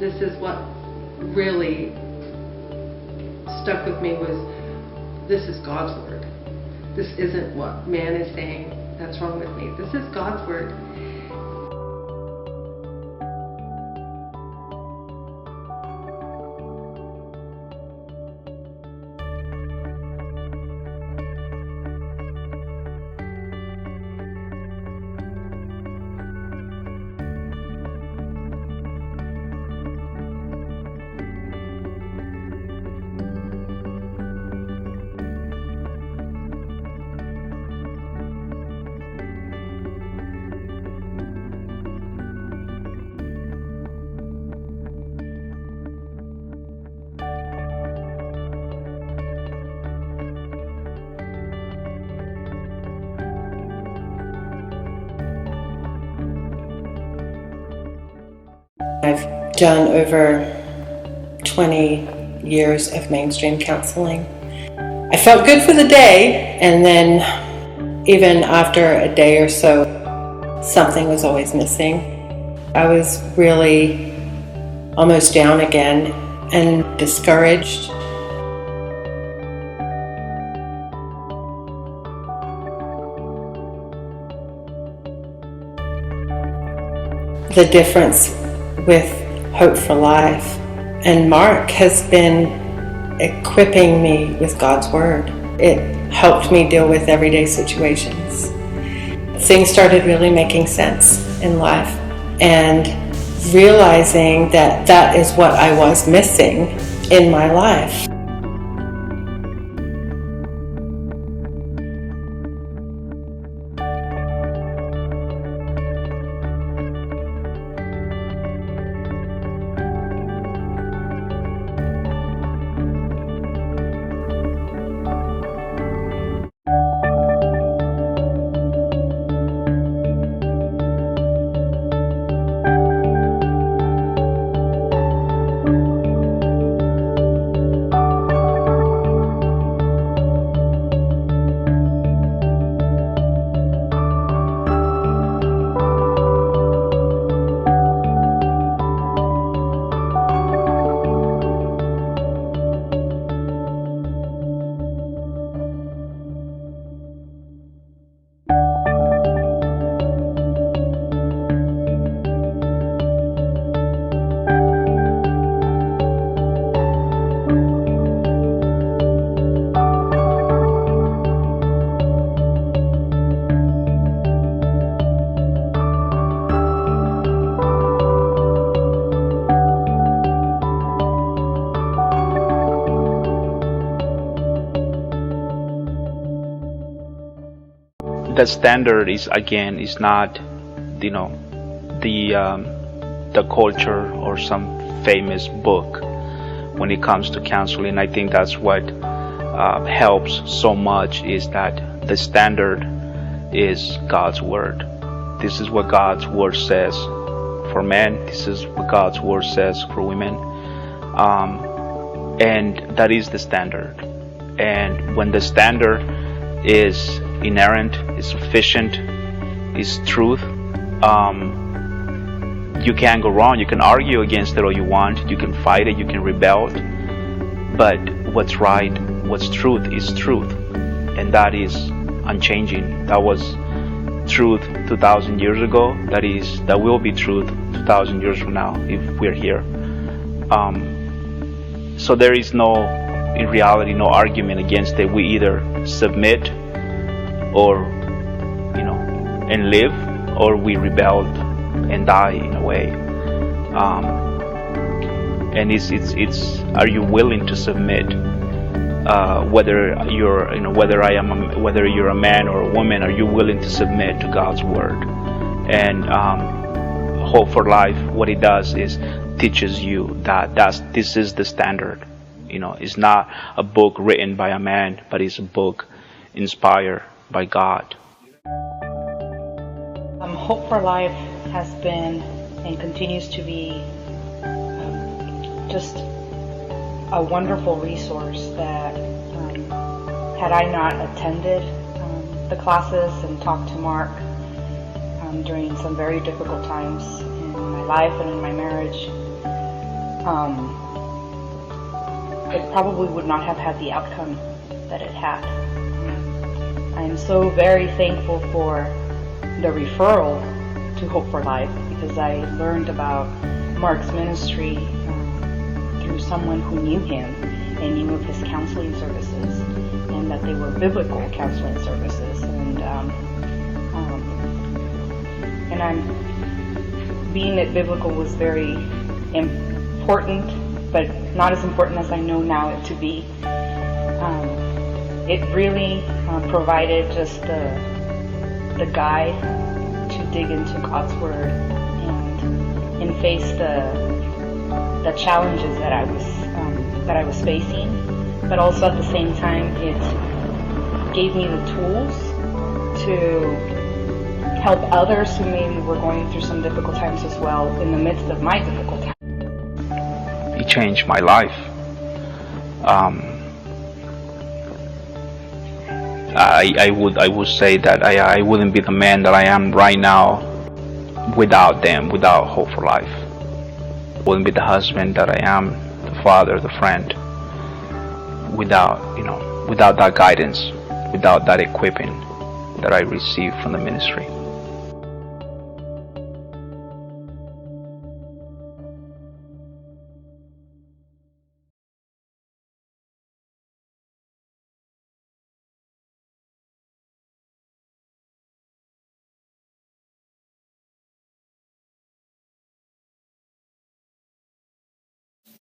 this is what really stuck with me was, this is God's word. This isn't what man is saying that's wrong with me. This is God's word. I've done over 20 years of mainstream counseling. I felt good for the day, and then even after a day or so, something was always missing. I was really almost down again and discouraged. The difference with Hope for Life and Mark has been equipping me with God's Word. It helped me deal with everyday situations. Things started really making sense in life, and realizing that that is what I was missing in my life. The standard is not, the culture or some famous book when it comes to counseling. I think that's what helps so much, is that the standard is God's word. This is what God's word says for men. This is what God's word says for women, and that is the standard. And when the standard is inerrant, is sufficient, is truth, you can't go wrong. You can argue against it all you want, you can fight it, you can rebel, but what's right, what's truth is truth, and that is unchanging. That was truth 2,000 years ago. That will be truth 2,000 years from now if we're here. So there is in reality no argument against it. We either submit or and live, or we rebelled and die in a way. And it's are you willing to submit? Whether you're a man or a woman, are you willing to submit to God's word? And Hope for Life, what it does is teaches you that this is the standard. It's not a book written by a man, but it's a book inspired by God. Hope for Life has been and continues to be just a wonderful resource that had I not attended the classes and talked to Mark during some very difficult times in my life and in my marriage, it probably would not have had the outcome that it had. I am so very thankful for the referral to Hope for Life, because I learned about Mark's ministry through someone who knew him and knew of his counseling services, and that they were biblical counseling services. And being that biblical was very important, but not as important as I know now it to be. It really provided just the guide to dig into God's Word and face the challenges that I was facing, but also at the same time it gave me the tools to help others who maybe were going through some difficult times as well in the midst of my difficult times. He changed my life. I would say that I wouldn't be the man that I am right now without them, without Hope for Life. I wouldn't be the husband that I am, the father, the friend, without that guidance, without that equipping that I received from the ministry.